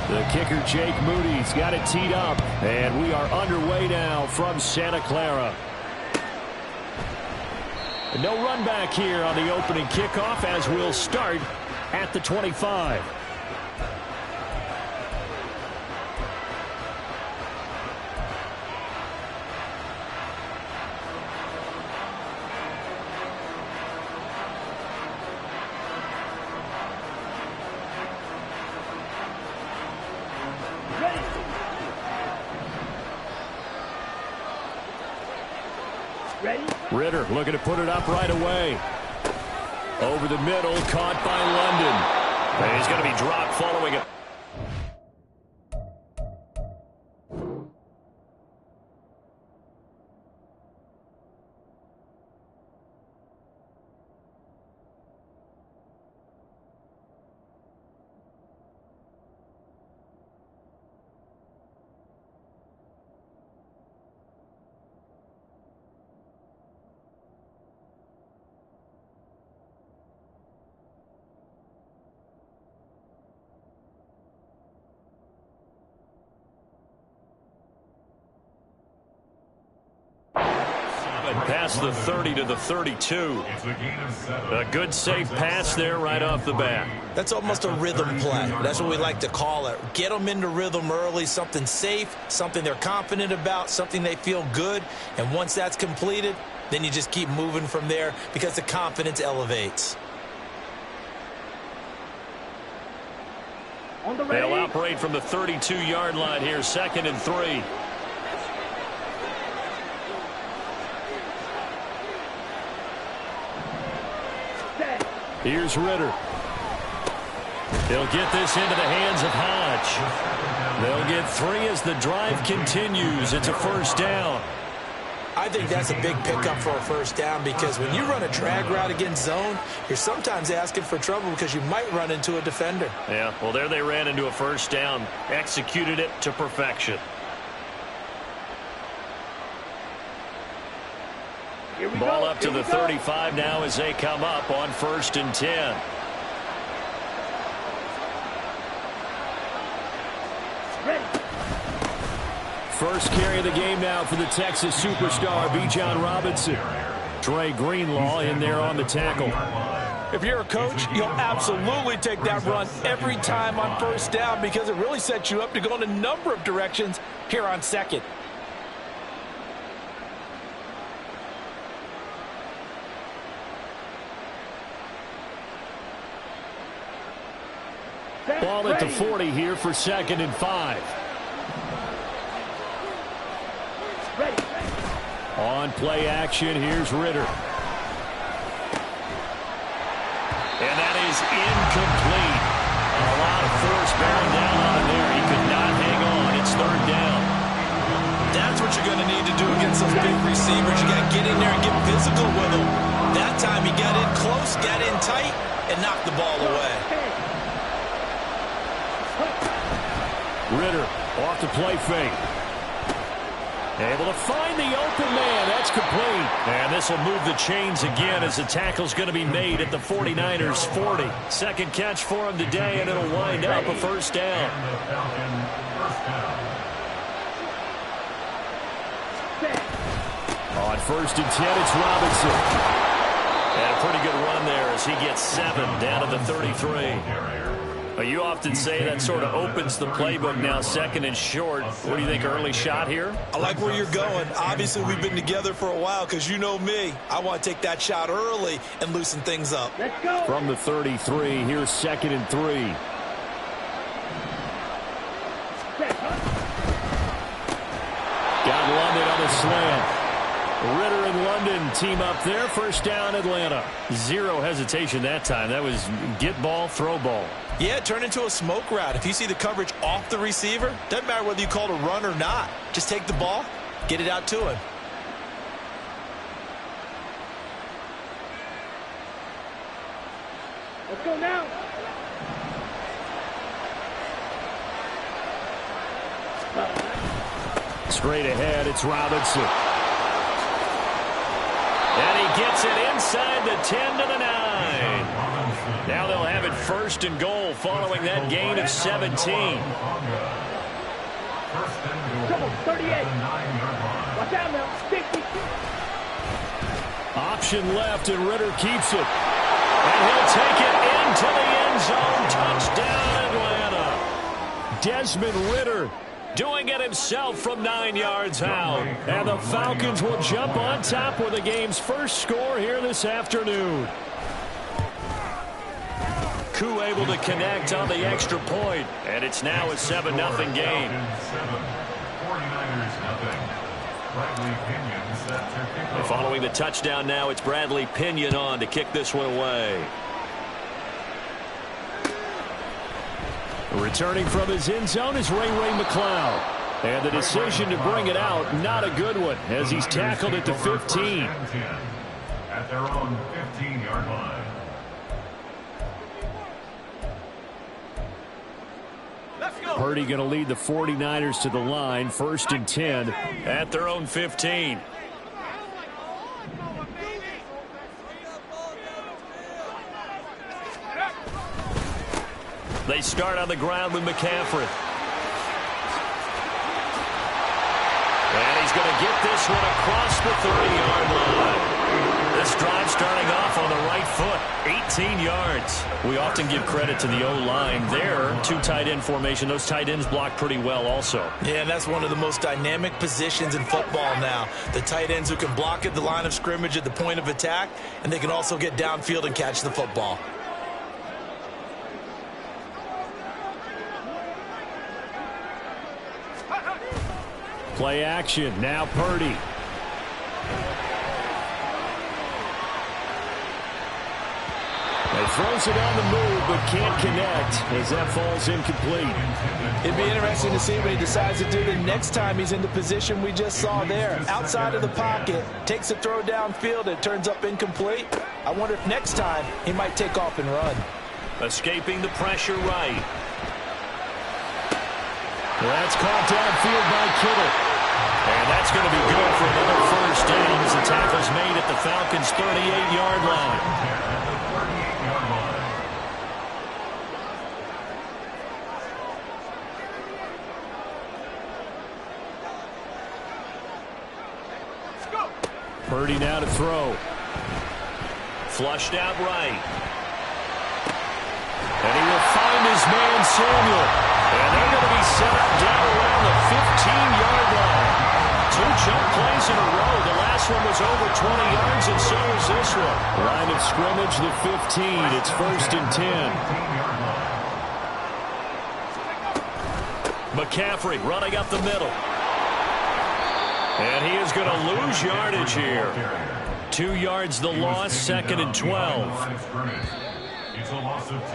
The kicker, Jake Moody's got it teed up, and we are underway now from Santa Clara. No run back here on the opening kickoff as we'll start at the 25. Ritter looking to put it up right away. Over the middle, caught by London. And he's going to be dropped following it. Past the 30 to the 32. A good safe pass there right off the bat. That's almost a rhythm play. That's what we like to call it. Get them into rhythm early, something safe, something they're confident about, something they feel good. And once that's completed, then you just keep moving from there because the confidence elevates. They'll operate from the 32-yard line here, 2nd and 3. Here's Ritter. He'll get this into the hands of Hodge. They'll get 3 as the drive continues. It's a first down. I think that's a big pickup for a first down because when you run a drag route against zone, you're sometimes asking for trouble because you might run into a defender. Yeah, well, there they ran into a first down. Executed it to perfection. Ball up to the 35 now as they come up on 1st and 10. First carry of the game now for the Texas superstar, Bijan Robinson. Trey Greenlaw in there on the tackle. If you're a coach, you'll absolutely take that run every time on first down because it really sets you up to go in a number of directions here on 2nd. Ball at the 40 here for 2nd and 5. On play action, here's Ritter. And that is incomplete. A lot of force bearing down on him there. He could not hang on. It's 3rd down. That's what you're going to need to do against those big receivers. You got to get in there and get physical with them. That time he got in close, got in tight, and knocked the ball away. Ritter off the play fake. Able to find the open man. That's complete. And this will move the chains again as the tackle's going to be made at the 49ers 40. Second catch for him today, and it'll wind up a first down. On 1st and 10, it's Robinson. And a pretty good run there as he gets 7 down to the 33. You often say that sort of opens the playbook now, 2nd and short. What do you think, early shot here? I like where you're going. Obviously, we've been together for a while because you know me. I want to take that shot early and loosen things up. Let's go. From the 33, here's 2nd and 3. Got London on the slant. Ritter and London team up there. First down, Atlanta. Zero hesitation that time. That was get ball, throw ball. Yeah, turn into a smoke route. If you see the coverage off the receiver, doesn't matter whether you call it a run or not. Just take the ball, get it out to him. Let's go now. Straight ahead, it's Robinson. And he gets it inside the 10 to the 9. Now they'll have it 1st first and goal following that gain of 17. Come on, 38. Watch out now. 50. Option left, and Ritter keeps it. And he'll take it into the end zone. Touchdown, Atlanta. Desmond Ritter doing it himself from 9 yards out. And the Falcons will jump on top with the game's first score here this afternoon. Koo able to connect on the extra point, and it's now a 7-0 game. And following the touchdown now, it's Bradley Pinion on to kick this one away. Returning from his end zone is Ray McCloud. And the decision to bring it out, not a good one, as he's tackled at the 15. At their own 15-yard line. Purdy going to lead the 49ers to the line, 1st and 10 at their own 15. They start on the ground with McCaffrey. And he's going to get this one across the 30-yard line. This drive starting off on the right foot, 18 yards. We often give credit to the O-line there. 2 tight end formation. Those tight ends block pretty well also. Yeah, and that's one of the most dynamic positions in football now. The tight ends who can block at the line of scrimmage at the point of attack, and they can also get downfield and catch the football. Play action. Now Purdy. He throws it on the move, but can't connect as that falls incomplete. It'd be interesting to see what he decides to do the next time he's in the position we just saw there. Outside of the pocket, takes a throw downfield, it turns up incomplete. I wonder if next time he might take off and run. Escaping the pressure right. Well, that's caught downfield by Kittle. And that's going to be good for another first down as the tackle's made at the Falcons' 38-yard line. Purdy now to throw. Flushed out right. And he will find his man Samuel. And they're going to be set up down around the 15-yard line. 2 jump plays in a row. The last one was over 20 yards, and so is this one. Line of scrimmage, the 15. It's 1st and 10. McCaffrey running up the middle. And he is going to lose yardage here. 2 yards the loss, 2nd and 12. It's a loss of 2.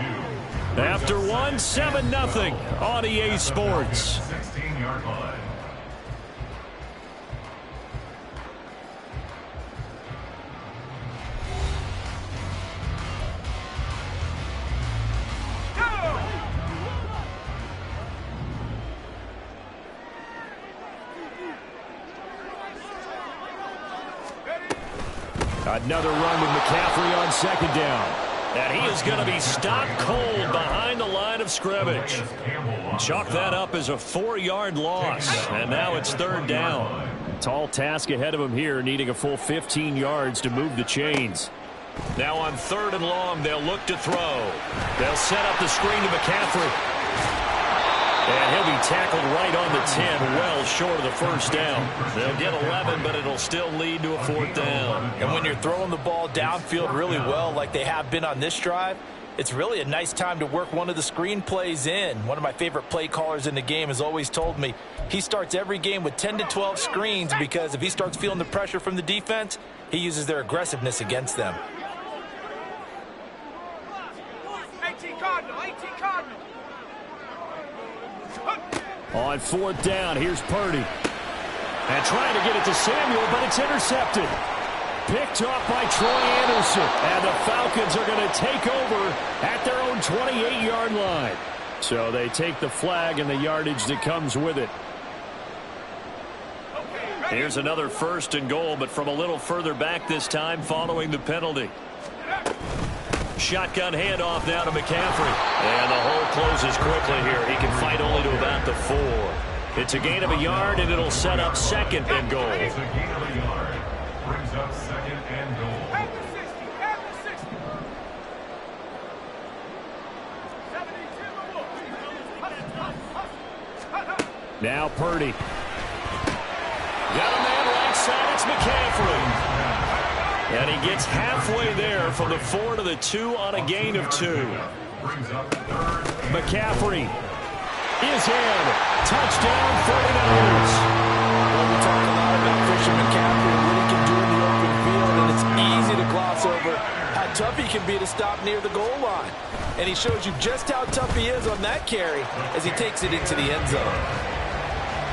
After 1, 7-0 on EA Sports. 16-yard line. Another run with McCaffrey on 2nd down. And he is going to be stopped cold behind the line of scrimmage. Chalk that up as a 4-yard loss. And now it's 3rd down. Tall task ahead of him here, needing a full 15 yards to move the chains. Now on 3rd and long, they'll look to throw. They'll set up the screen to McCaffrey. And he'll be tackled right on the 10, well short of the first down. They'll get 11, but it'll still lead to a 4th down. And when you're throwing the ball downfield really well like they have been on this drive, it's really a nice time to work one of the screen plays in. One of my favorite play callers in the game has always told me he starts every game with 10 to 12 screens because if he starts feeling the pressure from the defense, he uses their aggressiveness against them. 18 Cardinal, 18 Cardinal. On 4th down, here's Purdy. And trying to get it to Samuel, but it's intercepted. Picked off by Troy Anderson. And the Falcons are going to take over at their own 28-yard line. So they take the flag and the yardage that comes with it. Here's another 1st and goal, but from a little further back this time following the penalty. Shotgun handoff now to McCaffrey. And the hole closes quickly here. He can fight only to about the 4. It's a gain of a yard, and it'll set up second and goal. It's a gain of a yard. Brings up second and goal. Now Purdy. Got a man right side. It's McCaffrey. And he gets halfway there from the 4 to the 2 on a gain of 2. McCaffrey is in. Touchdown, 49ers. Well, we talk a lot about Christian McCaffrey and what he can do in the open field, and it's easy to gloss over how tough he can be to stop near the goal line. And he shows you just how tough he is on that carry as he takes it into the end zone.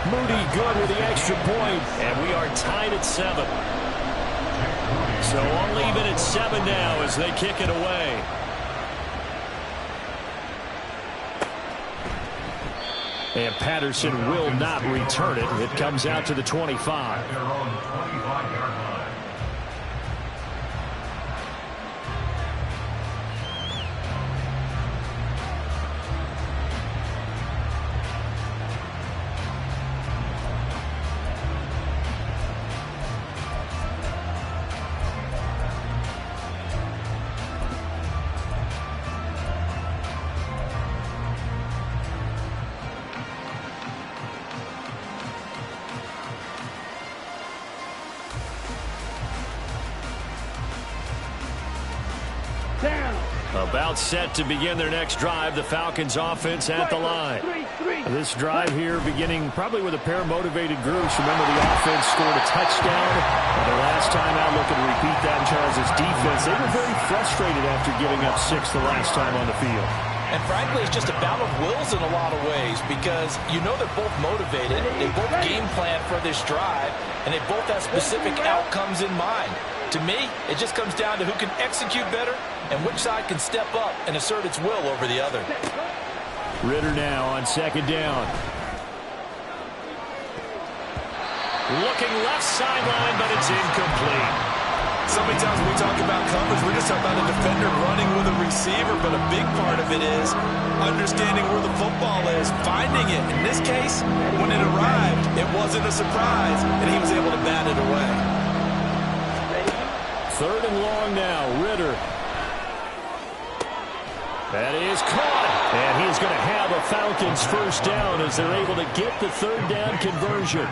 Moody good with the extra point, and we are tied at 7. So all even at 7 now as they kick it away. And Patterson will not return it. It comes out to the 25. Their own 25-yard line. About set to begin their next drive. The Falcons offense at the line. This drive here beginning probably with a pair of motivated groups. Remember, the offense scored a touchdown. And the last time out, looking to repeat that in Charles' defense. They were very frustrated after giving up 6 the last time on the field. And frankly, it's just a battle of wills in a lot of ways because you know they're both motivated. They both game plan for this drive, and they both have specific outcomes in mind. To me, it just comes down to who can execute better and which side can step up and assert its will over the other. Ritter now on second down. Looking left sideline, but it's incomplete. So many times when we talk about coverage, we're just talking about a defender running with a receiver, but a big part of it is understanding where the football is, finding it. In this case, when it arrived, it wasn't a surprise, and he was able to bat it away. Third and long now, Ritter. That is caught, and he's going to have a Falcons first down as they're able to get the third down conversion.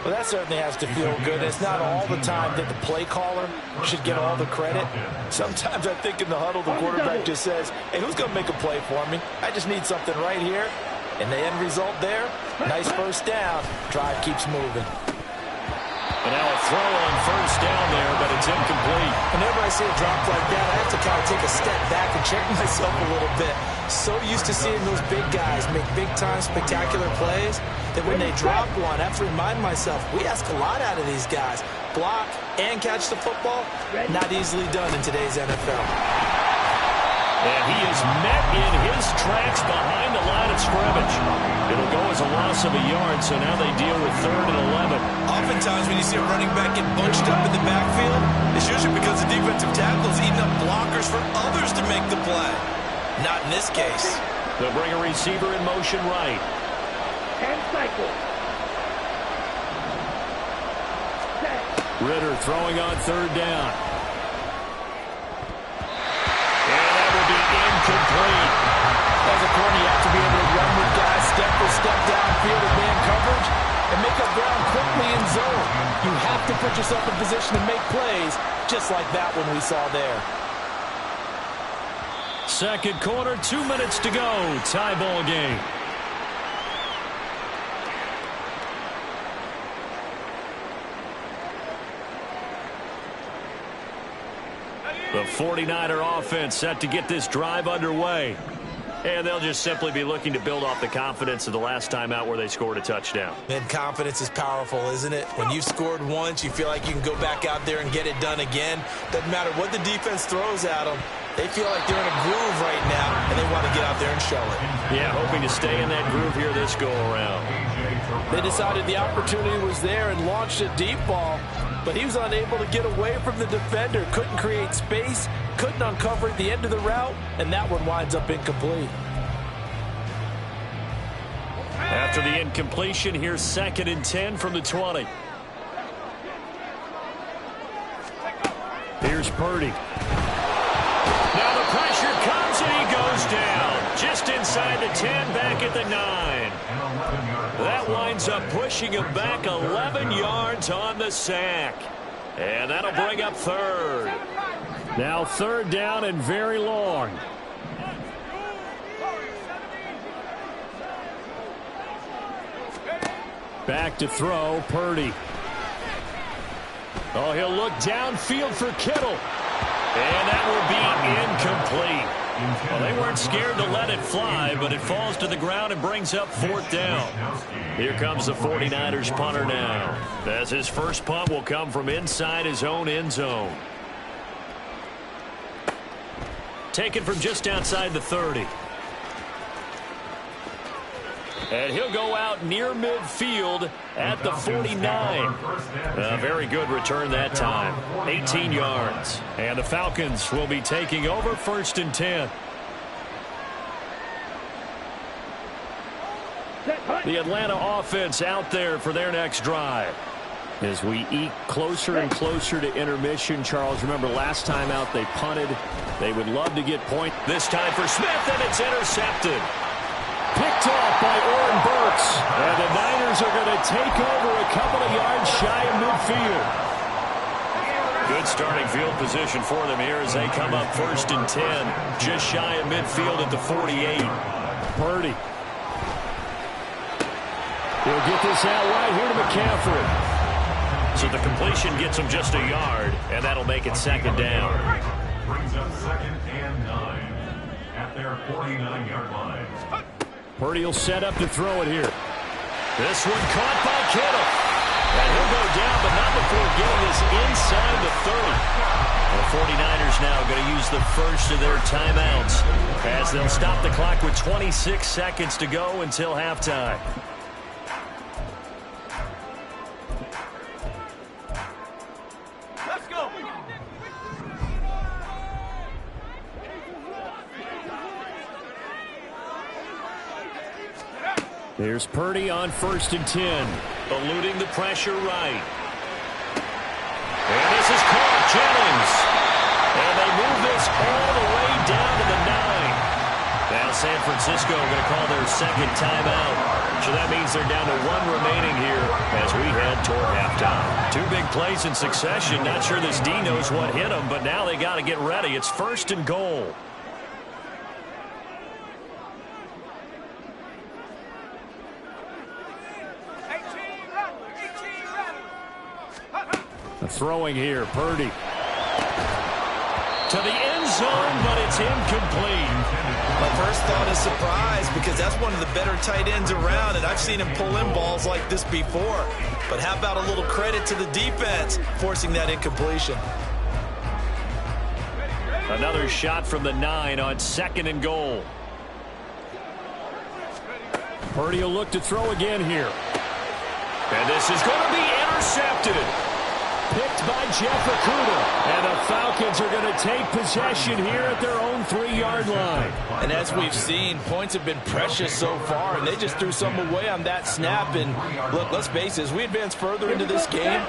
Well, that certainly has to feel good. It's not all the time that the play caller should get all the credit. Sometimes I think in the huddle, the quarterback just says, hey, who's going to make a play for me? I just need something right here. And the end result there, nice first down. Drive keeps moving. And now a throw on first down there, but it's incomplete. Whenever I see a drop like that, I have to kind of take a step back and check myself a little bit. So used to seeing those big guys make big-time spectacular plays that when they drop one, I have to remind myself, we ask a lot out of these guys. Block and catch the football, not easily done in today's NFL. And he is met in his tracks behind the line of scrimmage. It'll go as a loss of a yard, so now they deal with 3rd and 11. Oftentimes when you see a running back get bunched up in the backfield, it's usually because the defensive tackle is eating up blockers for others to make the play. Not in this case. They'll bring a receiver in motion right. And cycle. Ritter throwing on 3rd down. And that will be incomplete. As a corner, you have to be able to run with guys step for step downfield in man coverage and make up ground quickly in zone. You have to put yourself in position to make plays, just like that one we saw there. Second quarter, 2 minutes to go. Tie ball game. The 49er offense set to get this drive underway. And they'll just simply be looking to build off the confidence of the last time out where they scored a touchdown. And confidence is powerful, isn't it? When you've scored once, you feel like you can go back out there and get it done again. Doesn't matter what the defense throws at them. They feel like they're in a groove right now, and they want to get out there and show it. Yeah, hoping to stay in that groove here this go-around. They decided the opportunity was there and launched a deep ball. but he was unable to get away from the defender. Couldn't create space, couldn't uncover the end of the route, and that one winds up incomplete. After the incompletion, here's 2nd and 10 from the 20. Here's Purdy. Now the pressure comes and he goes down. Just inside the 10, back at the 9. That winds up pushing him back 11 yards on the sack. And that'll bring up 3rd. Now 3rd down and very long. Back to throw, Purdy. Oh, he'll look downfield for Kittle. And that will be incomplete. Well, they weren't scared to let it fly, but it falls to the ground and brings up 4th down. Here comes the 49ers punter now, as his first punt will come from inside his own end zone. Taken from just outside the 30. And he'll go out near midfield at the 49. A very good return that time. 18 yards. And the Falcons will be taking over 1st and 10. The Atlanta offense out there for their next drive. As we eke closer and closer to intermission, Charles, remember last time out they punted. They would love to get point. This time for Smith, and it's intercepted. Picked off by Oren Burks. And the Niners are going to take over a couple of yards shy of midfield. Good starting field position for them here as they come up 1st and 10. Just shy of midfield at the 48. Purdy. He'll get this out right here to McCaffrey. So the completion gets him just a yard, and that'll make it 2nd down. Brings up 2nd and 9 at their 49-yard line. Purdy will set up to throw it here. This one caught by Kittle. And he'll go down, but not before getting this inside the 30. The 49ers now going to use the first of their timeouts as they'll stop the clock with 26 seconds to go until halftime. Here's Purdy on 1st and 10. Eluding the pressure right. And this is caught. Jennings. And they move this all the way down to the 9. Now San Francisco going to call their 2nd timeout. So that means they're down to 1 remaining here as we head toward halftime. 2 big plays in succession. Not sure this D knows what hit them, but now they got to get ready. It's 1st and goal. Throwing here, Purdy. To the end zone, but it's incomplete. My first thought is surprise because that's one of the better tight ends around, and I've seen him pull in balls like this before. But how about a little credit to the defense forcing that incompletion? Another shot from the 9 on 2nd and goal. Purdy will look to throw again here. And this is going to be intercepted. Picked by Jeff Okudah. And the Falcons are going to take possession here at their own 3-yard line. And as we've seen, points have been precious so far, and they just threw some away on that snap. And look, let's face it, as we advance further into this game,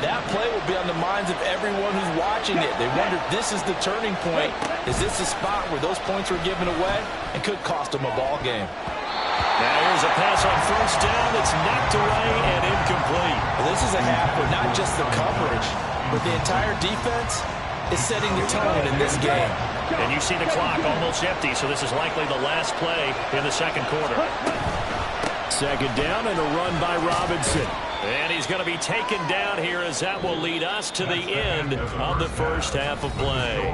that play will be on the minds of everyone who's watching it. They wonder if this is the turning point. Is this the spot where those points were given away and could cost them a ball game? Now here's a pass on 1st down that's knocked away and incomplete. Well, this is a half where not just the coverage, but the entire defense is setting the tone in this game. And you see the clock almost empty, so this is likely the last play in the 2nd quarter. 2nd down and a run by Robinson. And he's going to be taken down here as that will lead us to the end of the first half of play.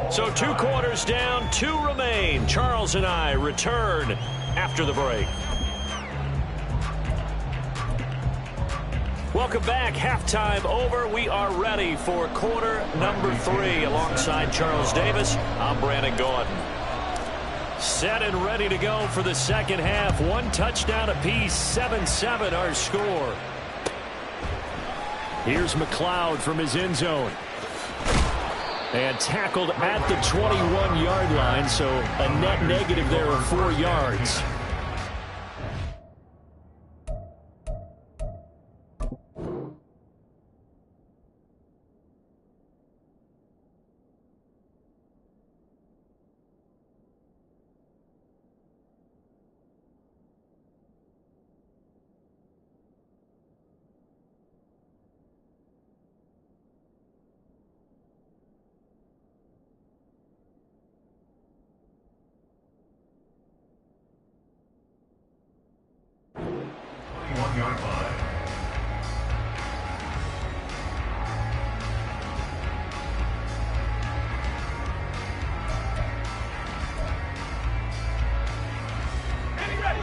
So 2 quarters down, 2 remain. Charles and I return after the break. Welcome back. Halftime over. We are ready for quarter number 3. Alongside Charles Davis, I'm Brandon Gordon. Set and ready to go for the 2nd half. 1 touchdown apiece, 7-7 our score. Here's McLeod from his end zone. And tackled at the 21-yard line, so a net negative there of 4 yards.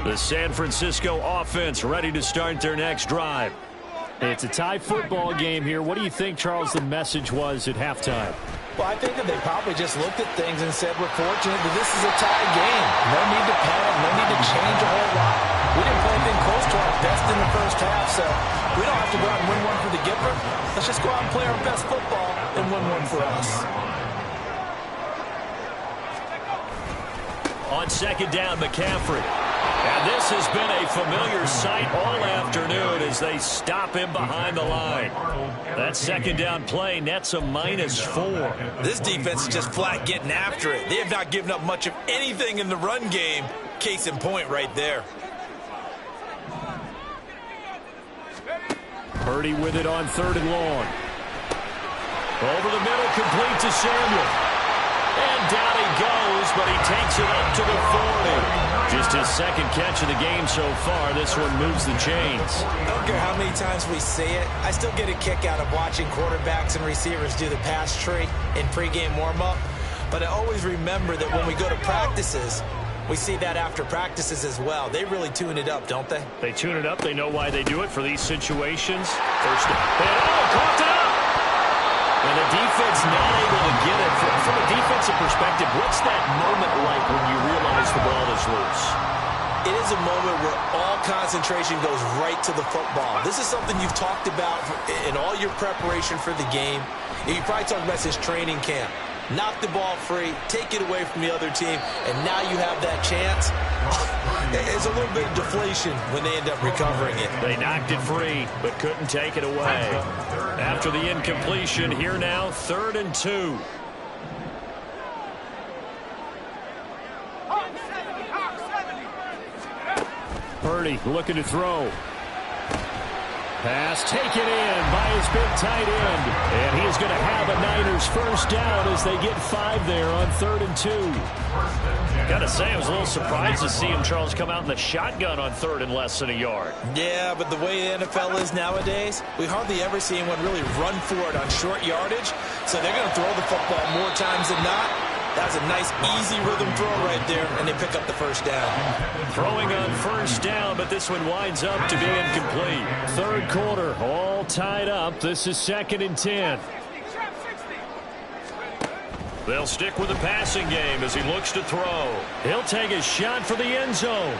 The San Francisco offense ready to start their next drive. It's a tie football game here. What do you think, Charles, the message was at halftime? Well, I think that they probably just looked at things and said, we're fortunate that this is a tie game. No need to panic, no need to change a whole lot. We didn't play anything close to our best in the first half, so we don't have to go out and win one for the giver. Let's just go out and play our best football and win one for us. On second down, McCaffrey. And this has been a familiar sight all afternoon as they stop him behind the line. That second down play nets a -4. This defense is just flat getting after it. They have not given up much of anything in the run game. Case in point right there. Purdy with it on 3rd and long. Over the middle, complete to Samuel. And down he goes, but he takes it up to the 40. Just his second catch of the game so far. This one moves the chains. I don't care how many times we say it. I still get a kick out of watching quarterbacks and receivers do the pass tree in pregame warm-up. But I always remember that when we go to practices, we see that after practices as well. They really tune it up, don't they? They tune it up. They know why they do it for these situations. First down. Caught it up! And the defense not able to get it. From a defensive perspective, what's that moment like when you realize the ball is loose? It is a moment where all concentration goes right to the football. This is something you've talked about in all your preparation for the game. You probably talked about this training camp. Knock the ball free, take it away from the other team, and now you have that chance. It's a little bit of deflation when they end up recovering it. They knocked it free, but couldn't take it away. After the incompletion, here now, 3rd and 2. Purdy looking to throw. Pass taken in by his big tight end. And he is going to have a Niners first down as they get 5 there on 3rd and 2. Got to say, I was a little surprised to see him, Charles, come out in the shotgun on 3rd and less than a yard. Yeah, but the way the NFL is nowadays, we hardly ever see anyone really run for it on short yardage. So they're going to throw the football more times than not. That's a nice, easy rhythm throw right there, and they pick up the first down. Throwing on first down, but this one winds up to be incomplete. 3rd quarter, all tied up. This is 2nd and 10. They'll stick with the passing game as he looks to throw. He'll take a shot for the end zone.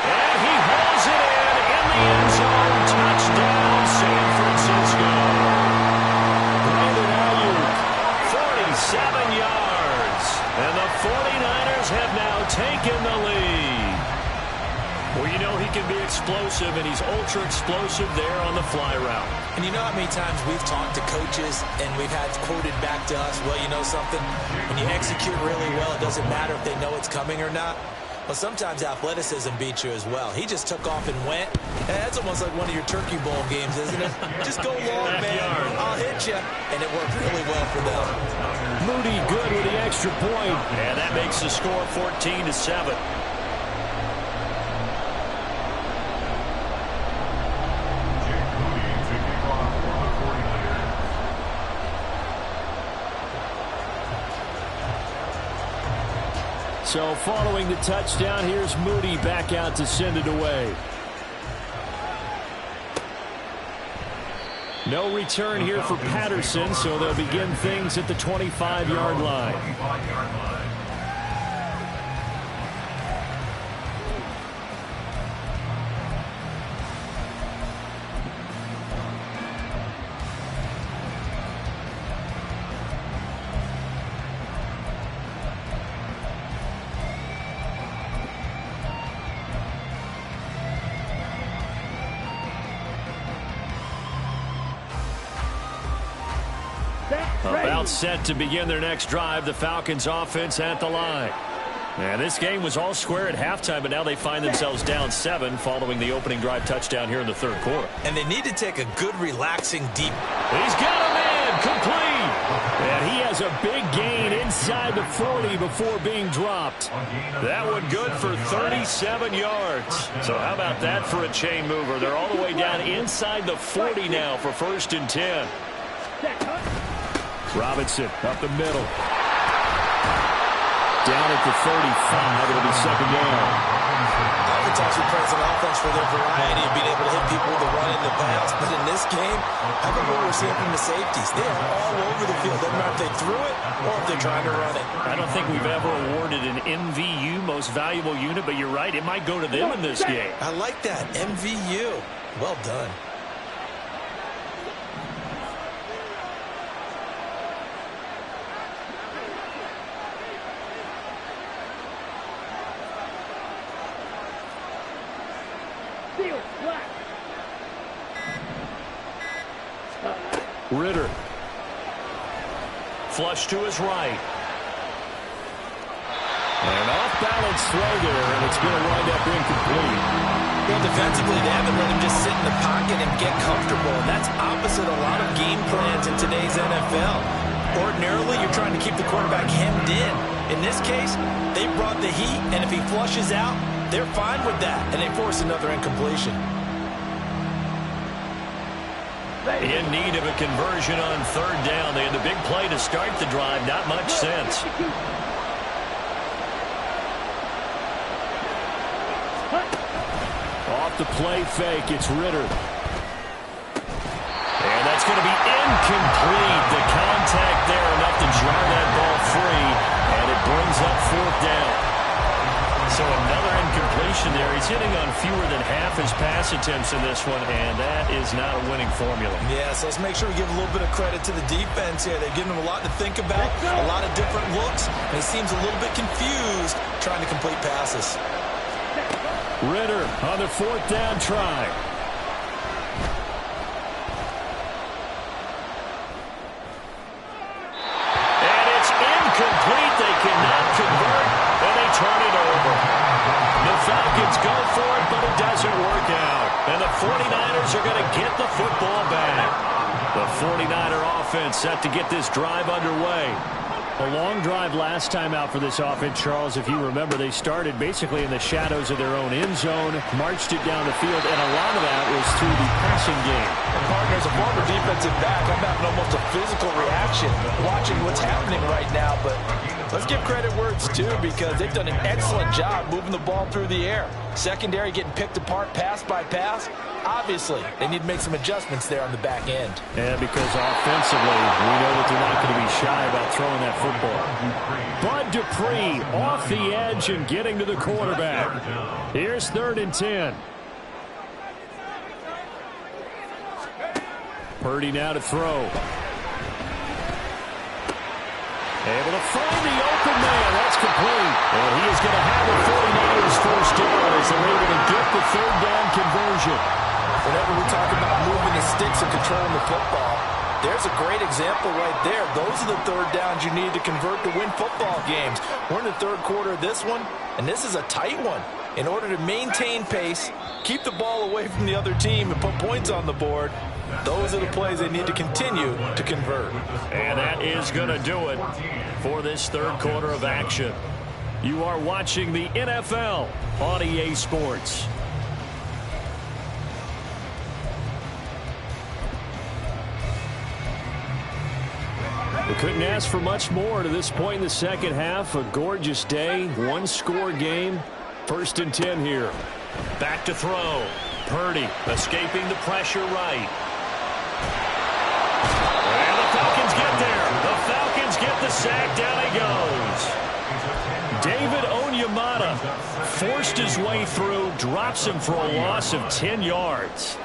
And he hauls it in the end zone. Touchdown, San Francisco. 47 yards. And the 49ers have now taken the lead. Well, you know he can be explosive, and he's ultra explosive there on the fly route. And you know how many times we've talked to coaches and we've had quoted back to us, well, you know something? When you execute really well, it doesn't matter if they know it's coming or not. Well, sometimes athleticism beats you as well. He just took off and went. That's almost like one of your Turkey Bowl games, isn't it? Just go long, man. I'll hit you. And it worked really well for them. Moody good with the extra point. And that makes the score 14-7. So following the touchdown, here's Moody back out to send it away. No return here for Patterson, so they'll begin things at the 25-yard line. timeout set to begin their next drive. The Falcons offense at the line. And this game was all square at halftime, but now they find themselves down 7 following the opening drive touchdown here in the third quarter. And they need to take a good, relaxing, deep. He's got a man complete. And he has a big gain inside the 40 before being dropped. That one good for 37 yards. So how about that for a chain mover? They're all the way down inside the 40 now for 1st and 10. Robinson up the middle. Down at the 35, it'll be 2nd down. Oftentimes we praise an offense for their variety of being able to hit people with the run and the pass. But in this game, how about what we're seeing from the safeties? They are all over the field. Doesn't matter if they threw it or if they're trying to run it. I don't think we've ever awarded an MVU, most valuable unit, but you're right, it might go to them in this game. I like that, MVU. Well done. Ritter. Flush to his right. And off-balance throw there, and it's going to wind up incomplete. Well, defensively, they haven't let him just sit in the pocket and get comfortable, and that's opposite a lot of game plans in today's NFL. Ordinarily, you're trying to keep the quarterback hemmed in. In this case, they brought the heat, and if he flushes out, they're fine with that, and they force another incompletion. In need of a conversion on 3rd down. They had the big play to start the drive. Not much sense. Off the play fake, it's Ritter. And that's going to be incomplete. The contact there enough to jar that ball free. And it brings up 4th down. So another incompletion there. He's hitting on fewer than half his pass attempts in this one, and that is not a winning formula. Yeah, so let's make sure we give a little bit of credit to the defense here. They've given him a lot to think about, a lot of different looks, and he seems a little bit confused trying to complete passes. Ritter on the 4th down try. And it's incomplete. They cannot convert, and they turn it over. The Falcons go for it, but it doesn't work out. And the 49ers are going to get the football back. The 49er offense set to get this drive underway. A long drive last time out for this offense, Charles. If you remember, they started basically in the shadows of their own end zone, marched it down the field, and a lot of that was through the passing game. And partners, a former defensive back, I'm having almost a physical reaction watching what's happening right now. But let's give credit where it's due, because they've done an excellent job moving the ball through the air. Secondary getting picked apart pass by pass. Obviously, they need to make some adjustments there on the back end. Yeah, because offensively, we know that they're not going to be shy about throwing that football. Bud Dupree off the edge and getting to the quarterback. Here's 3rd and 10. Purdy now to throw. Able to find the open man. That's complete. And he is going to have the 49ers first down as they're able to get the 3rd down conversion. Whenever we talk about moving the sticks and controlling the football, there's a great example right there. Those are the 3rd downs you need to convert to win football games. We're in the 3rd quarter of this one, and this is a tight one. In order to maintain pace, keep the ball away from the other team, and put points on the board, those are the plays they need to continue to convert. And that is going to do it for this 3rd quarter of action. You are watching the NFL on EA Sports. We couldn't ask for much more to this point in the second half. A gorgeous day, 1-score game. 1st and 10 here. Back to throw. Purdy escaping the pressure right. And the Falcons get there. The Falcons get the sack. Down he goes. David Onyemata forced his way through, drops him for a loss of 10 yards.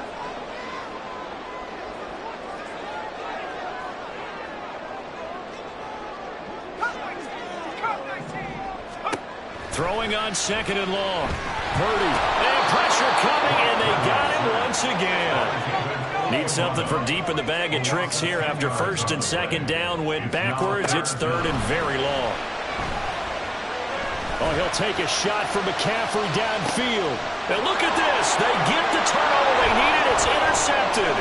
Throwing on 2nd and long. Purdy. And pressure coming, and they got him once again. Need something from deep in the bag of tricks here after first and second down went backwards. It's third and very long. Oh, he'll take a shot from McCaffrey downfield. And look at this. They get the turnover they needed. It's intercepted.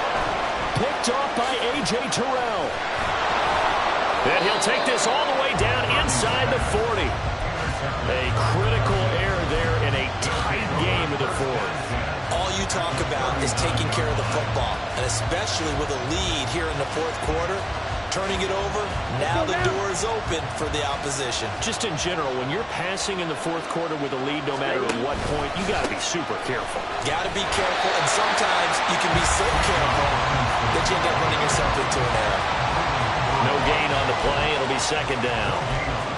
Picked off by A.J. Terrell. And he'll take this all the way down inside the 40. A critical error there in a tight game of the fourth. All you talk about is taking care of the football, and especially with a lead here in the fourth quarter. Turning it over, now the door is open for the opposition. Just in general, when you're passing in the fourth quarter with a lead, no matter at what point, you got to be super careful. Got to be careful, and sometimes you can be so careful that you end up running yourself into an error. No gain on the play. It'll be second down.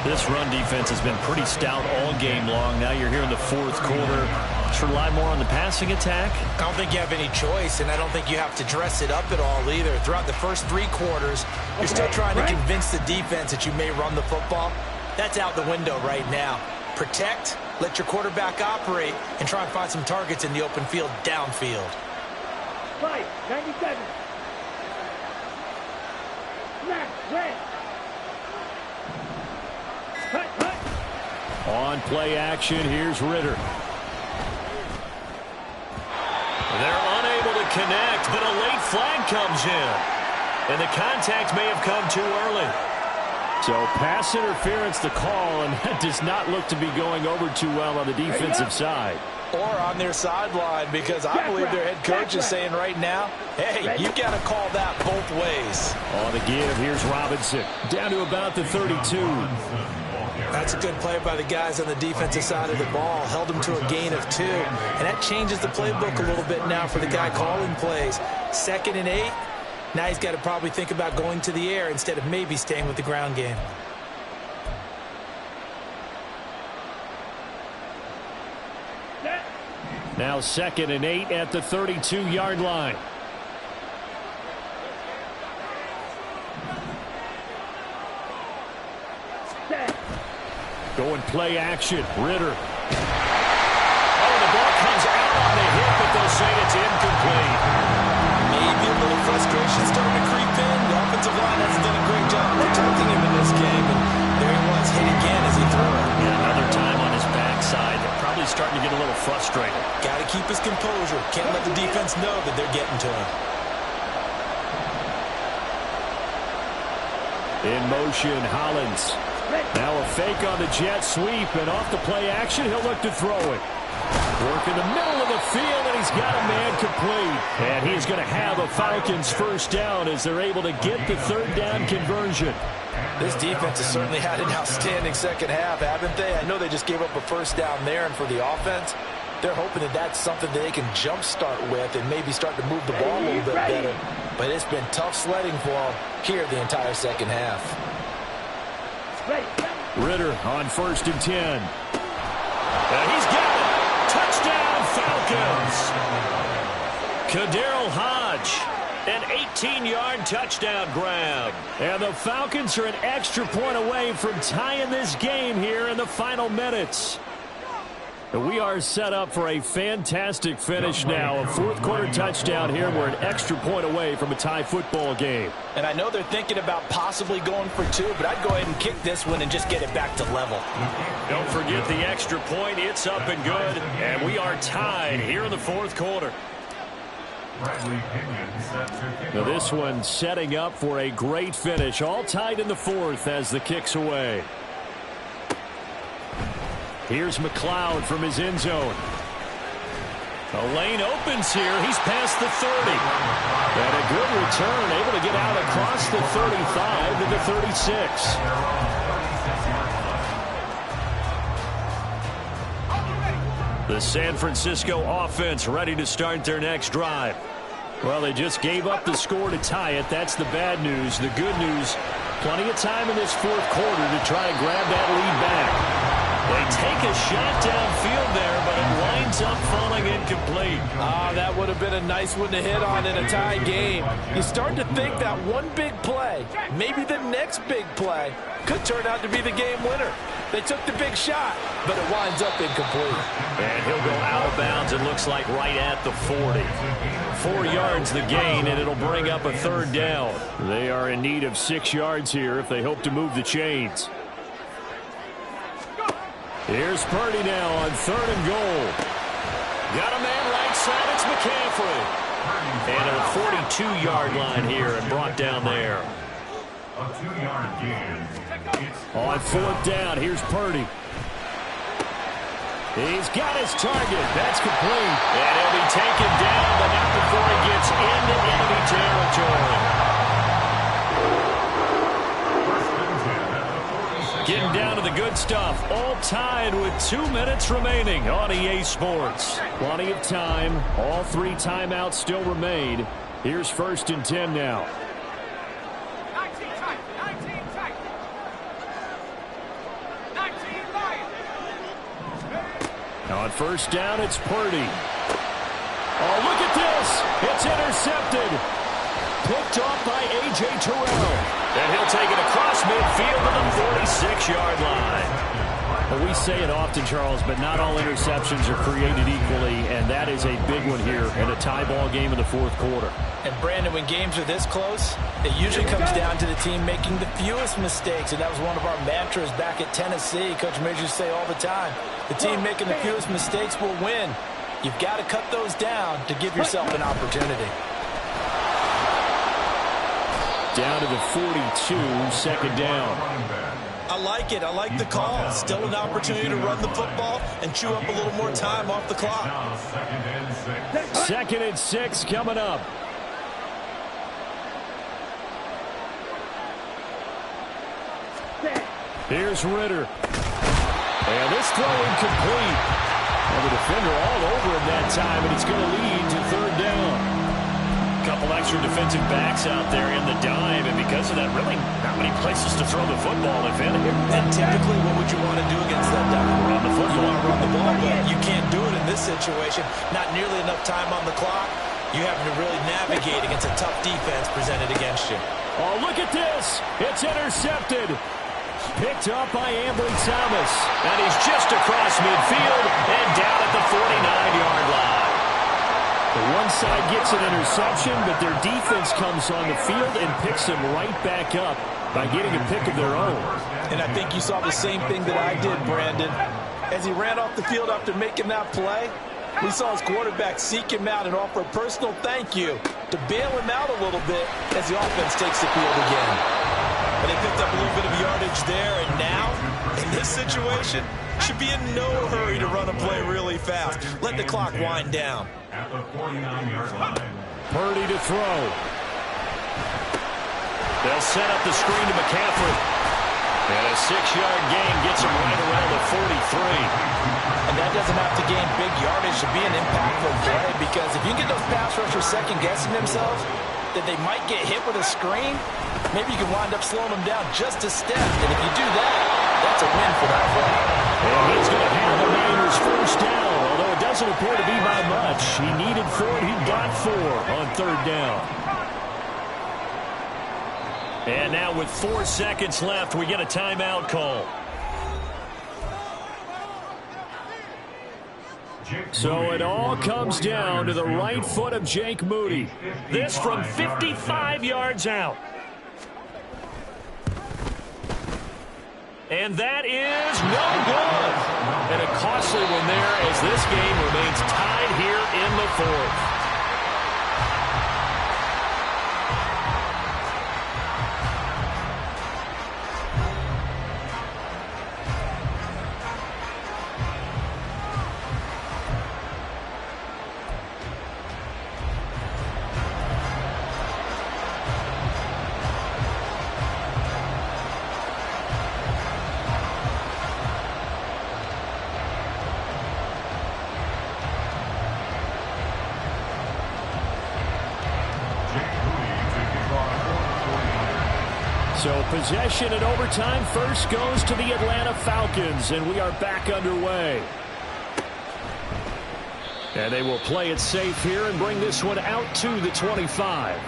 This run defense has been pretty stout all game long. Now you're here in the fourth quarter. Should rely more on the passing attack. I don't think you have any choice, and I don't think you have to dress it up at all either. Throughout the first three quarters, you're still trying to convince the defense that you may run the football. That's out the window right now. Protect, let your quarterback operate, and try and find some targets in the open field downfield. 97. Snap, red. On play action, here's Ritter. They're unable to connect, but a late flag comes in. And the contact may have come too early. So pass interference the call, and that does not look to be going over too well on the defensive side. Or on their sideline, because I believe their head coach is saying right now, hey, you got to call that both ways. On the give, here's Robinson. Down to about the 32. That's a good play by the guys on the defensive side of the ball. Held them to a gain of 2. And that changes the playbook a little bit now for the guy calling plays. 2nd and 8. Now he's got to probably think about going to the air instead of maybe staying with the ground game. Now 2nd and 8 at the 32-yard line. Going play action. Ritter. Oh, the ball comes out on the hip, but they'll say it's incomplete. Maybe a little frustration starting to creep in. The offensive line hasn't done a great job protecting him in this game. And there he was, hit again as he threw it. Yeah, another time on his backside. They're probably starting to get a little frustrated. Got to keep his composure. Can't let the defense know that they're getting to him. In motion, Hollins. Now a fake on the jet sweep, and off the play action, he'll look to throw it. Work in the middle of the field, and he's got a man complete. And he's going to have a Falcons first down as they're able to get the third down conversion. This defense has certainly had an outstanding second half, haven't they? I know they just gave up a first down there, and for the offense, they're hoping that that's something that they can jumpstart with and maybe start to move the ball a little bit better. But it's been tough sledding for them here the entire second half. Ritter on 1st and 10. And he's got it. Touchdown, Falcons. Kaderl Hodge. An 18-yard touchdown grab. And the Falcons are an extra point away from tying this game here in the final minutes. We are set up for a fantastic finish now. A fourth quarter touchdown here. We're an extra point away from a tie football game. And I know they're thinking about possibly going for 2, but I'd go ahead and kick this one and just get it back to level. Don't forget the extra point. It's up and good. And we are tied here in the fourth quarter. Now this one setting up for a great finish. All tied in the fourth as the kick's away. Here's McLeod from his end zone. A lane opens here. He's past the 30. And a good return, able to get out across the 35 to the 36. The San Francisco offense ready to start their next drive. Well, they just gave up the score to tie it. That's the bad news. The good news, plenty of time in this fourth quarter to try and grab that lead back. They take a shot downfield there, but it lines winds up falling incomplete. That would have been a nice one to hit on in a tie game. You start to think that one big play, maybe the next big play, could turn out to be the game winner. They took the big shot, but it winds up incomplete. And he'll go out of bounds, it looks like right at the 40. 4 yards the gain, and it'll bring up a third down. They are in need of 6 yards here if they hope to move the chains. Here's Purdy now on 3rd and goal. Got a man right side, it's McCaffrey. And at the 42-yard line here and brought down there. A 2-yard gain. On 4th down, here's Purdy. He's got his target. That's complete. And he'll be taken down, but not before he gets into enemy territory. Getting down to the good stuff. All tied with 2 minutes remaining on EA Sports. Plenty of time. All 3 timeouts still remain. Here's 1st and 10 now. On 1st down, it's Purdy. Oh, look at this. It's intercepted. Picked off by A.J. Terrell. And he'll take it across midfield to the 46-yard line. Well, we say it often, Charles, but not all interceptions are created equally, and that is a big one here in a tie ball game in the 4th quarter. And, Brandon, when games are this close, it usually comes down to the team making the fewest mistakes, and that was one of our mantras back at Tennessee. Coach Majors used to say all the time, the team making the fewest mistakes will win. You've got to cut those down to give yourself an opportunity. Down to the 42, 2nd down. I like it. I like the call. Still an opportunity to run the football and chew up a little more time off the clock. 2nd and 6 coming up. Here's Ritter. And this throw incomplete. Well, the defender all over him that time, and it's going to lead to 3rd down. Couple extra defensive backs out there in the dime, and because of that, really not many places to throw the football, if any. And typically, what would you want to do against that dime? Run the football. You want to run the ball, but you can't do it in this situation. Not nearly enough time on the clock. You having to really navigate against a tough defense presented against you. Oh, look at this. It's intercepted. Picked up by Ambry Thomas. And he's just across midfield and down at the 49-yard line. One side gets an interception, but their defense comes on the field and picks them right back up by getting a pick of their own. And I think you saw the same thing that I did, Brandon. As he ran off the field after making that play, we saw his quarterback seek him out and offer a personal thank you to bail him out a little bit as the offense takes the field again. And they picked up a little bit of yardage there, and now, in this situation, should be in no hurry to run a play really fast. Let the clock wind down. At the 49-yard line. Purdy to throw. They'll set up the screen to McCaffrey. And a 6-yard gain gets him right around the 43. And that doesn't have to gain big yardage to be an impactful play, because if you get those pass rushers second-guessing themselves, that they might get hit with a screen, maybe you can wind up slowing them down just a step. And if you do that, that's a win for that play. And he's going to have the Niners 1st down, although it doesn't appear to be by much. He needed 4, and he got 4 on 3rd down. And now with 4 seconds left, we get a timeout call. So it all comes down to the right foot of Jake Moody. This from 55 yards out. And that is no good. And a costly one there as this game remains tied here in the 4th. So possession in overtime first goes to the Atlanta Falcons, and we are back underway. And they will play it safe here and bring this one out to the 25.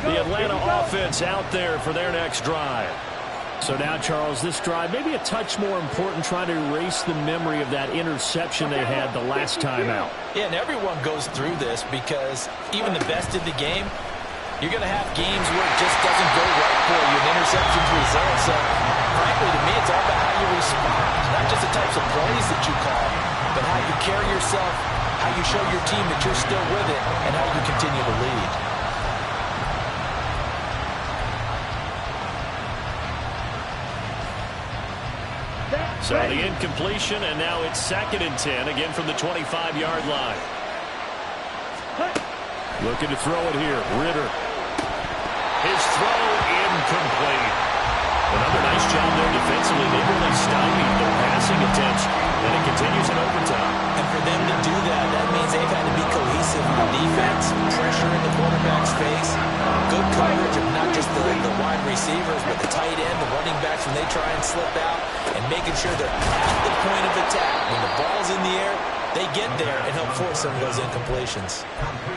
The Atlanta offense out there for their next drive. So now, Charles, this drive maybe a touch more important, trying to erase the memory of that interception they had the last time out. Yeah, and everyone goes through this because even the best in the game, you're going to have games where it just doesn't go right for you, and interceptions result. So, frankly, to me, it's all about how you respond, not just the types of plays that you call, but how you carry yourself, how you show your team that you're still with it, and how you continue to lead. So the incompletion, and now it's 2nd and 10, again from the 25-yard line. Looking to throw it here. Ritter. His throw incomplete. Another nice job there defensively. They really stymied their passing attempts, and it continues in overtime. And for them to do that, that means they've had to be cohesive on defense, pressure in the quarterback's face, good coverage of not just the wide receivers, but the tight end, the running backs when they try and slip out, and making sure they're at the point of attack. When the ball's in the air, they get there and help force some of those incompletions.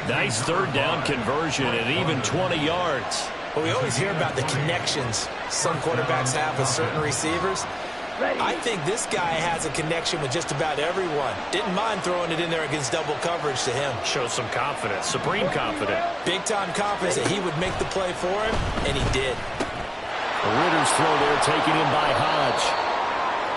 Nice 3rd down conversion and even 20 yards. But we always hear about the connections some quarterbacks have with certain receivers. I think this guy has a connection with just about everyone. Didn't mind throwing it in there against double coverage to him. Shows some confidence, supreme confidence. Big-time confidence that he would make the play for him, and he did. Ritter's throw there taken in by Hodge.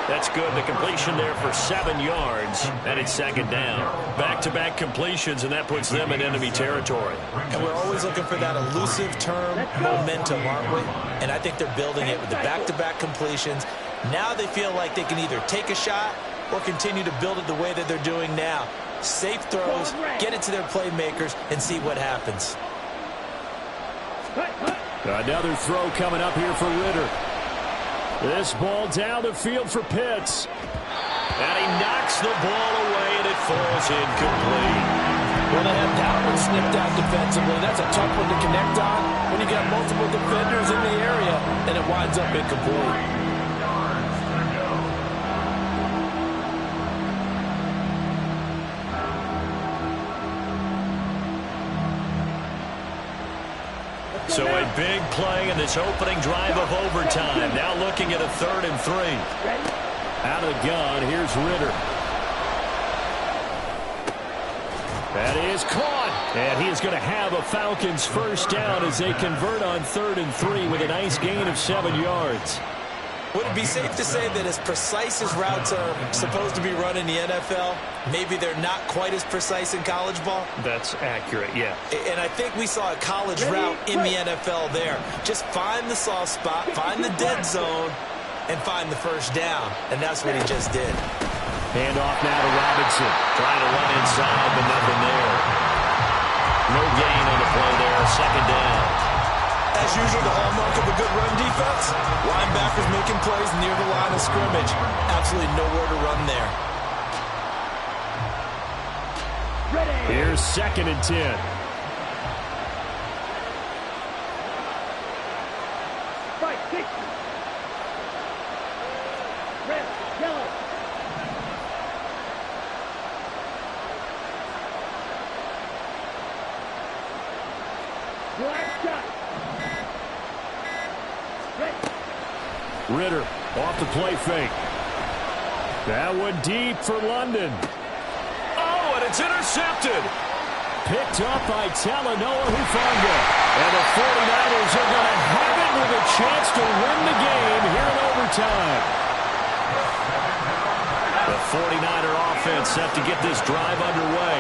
That's good. The completion there for 7 yards, and it's 2nd down. Back-to-back completions, and that puts them in enemy territory. And we're always looking for that elusive term, momentum, aren't we? And I think they're building it with the back-to-back completions. Now they feel like they can either take a shot or continue to build it the way that they're doing now. Safe throws, get it to their playmakers, and see what happens. Another throw coming up here for Ritter. This ball down the field for Pitts. And he knocks the ball away, and it falls incomplete. Well, they had that one snipped out defensively. That's a tough one to connect on when you got multiple defenders in the area, and it winds up incomplete. So a big play in this opening drive of overtime. Now looking at a 3rd and 3. Out of the gun, here's Ritter. That is caught. And he is going to have a Falcons 1st down as they convert on 3rd and 3 with a nice gain of 7 yards. Would it be safe to say that as precise as routes are supposed to be run in the NFL, maybe they're not quite as precise in college ball? That's accurate, yeah. And I think we saw a college route in the NFL there. Just find the soft spot, find the dead zone, and find the 1st down. And that's what he just did. Hand off now to Robinson. Trying to run inside, but nothing there. No gain on the play there. 2nd down. As usual, the hallmark of a good run defense, linebackers making plays near the line of scrimmage. Absolutely nowhere to run there. Here's 2nd and 10. Right, 60. Red, yellow. Black shot. Ritter off the play fake. That one deep for London. Oh, and it's intercepted. Picked up by Talanoa Hufanga. And the 49ers are going to have it with a chance to win the game here in overtime. The 49er offense set to get this drive underway.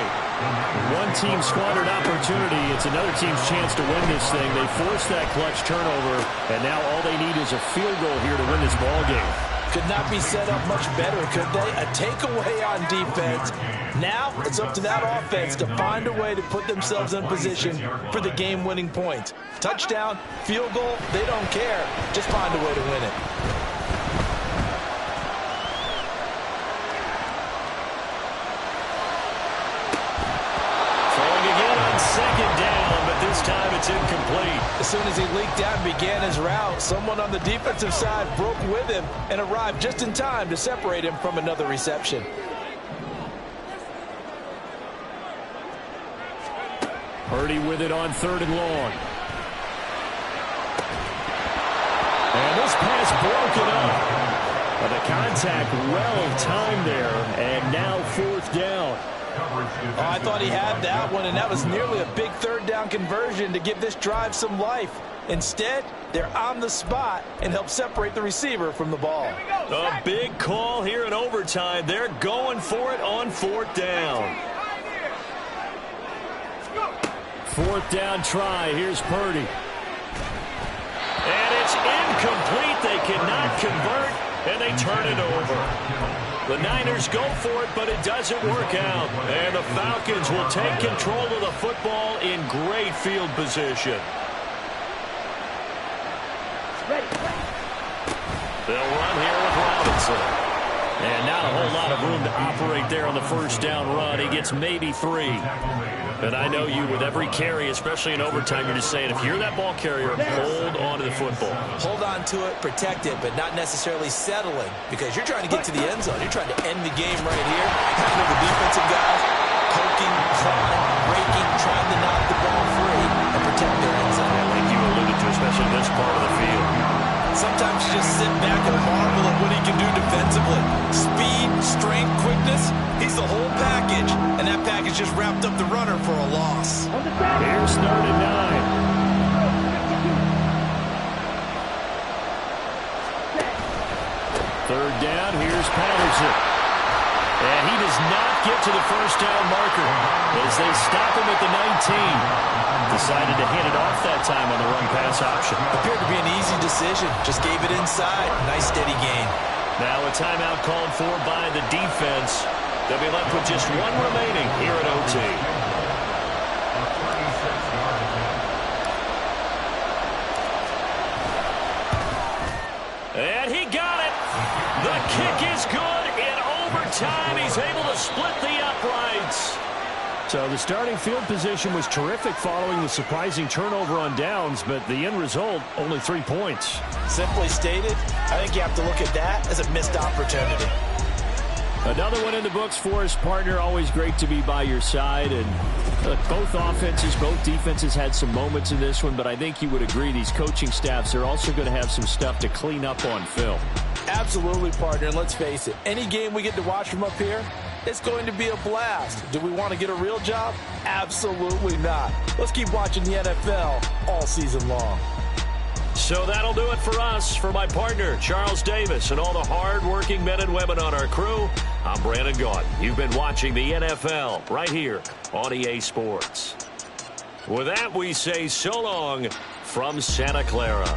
One team squandered opportunity. It's another team's chance to win this thing. They forced that clutch turnover, and now all they need is a field goal here to win this ball game. Could not be set up much better, could they? A takeaway on defense. Now it's up to that offense to find a way to put themselves in position for the game-winning points. Touchdown, field goal, they don't care. Just find a way to win it. it's incomplete. As soon as he leaked out and began his route, someone on the defensive side broke with him and arrived just in time to separate him from another reception. Purdy with it on 3rd and long. And this pass broken up. But the contact well timed there, and now 4th down. Oh, I thought he had that one, and that was nearly a big 3rd down conversion to give this drive some life. Instead, they're on the spot and help separate the receiver from the ball. A big call here in overtime. They're going for it on 4th down. 4th down try. Here's Purdy. And it's incomplete. They cannot convert, and they turn it over. The Niners go for it, but it doesn't work out. And the Falcons will take control of the football in great field position. They'll run here with Robinson. And not a whole lot of room to operate there on the 1st down run. He gets maybe 3. And I know you, with every carry, especially in overtime, you're just saying, if you're that ball carrier, hold on to the football. Hold on to it, protect it, but not necessarily settling, because you're trying to get to the end zone. You're trying to end the game right here. Having the defensive guys poking, clawing, breaking, trying to knock the ball free and protect their end zone. Like you alluded to, especially this part of the field. Sometimes you just sit back and marvel at what he can do defensively. Speed, strength, quickness, he's the whole package. And that package just wrapped up the runner for a loss. Here's 3rd and 9. 3rd down, here's Patterson. And he does not get to the 1st down marker as they stop him at the 19. Decided to hand it off that time on the run-pass option. Appeared to be an easy decision. Just gave it inside. Nice, steady gain. Now a timeout called for by the defense. They'll be left with just 1 remaining here at OT. And he got it. The kick is good. In overtime, he's able to split the uprights. So the starting field position was terrific following the surprising turnover on downs, but the end result, only 3 points. Simply stated, I think you have to look at that as a missed opportunity. Another one in the books for his partner. Always great to be by your side. And look, both offenses, both defenses had some moments in this one, but I think you would agree these coaching staffs are also going to have some stuff to clean up on film. Absolutely, partner. And let's face it, any game we get to watch from up here, it's going to be a blast. Do we want to get a real job? Absolutely not. Let's keep watching the NFL all season long. So that'll do it for us. For my partner, Charles Davis, and all the hard-working men and women on our crew, I'm Brandon Gaudin. You've been watching the NFL right here on EA Sports. With that, we say so long from Santa Clara.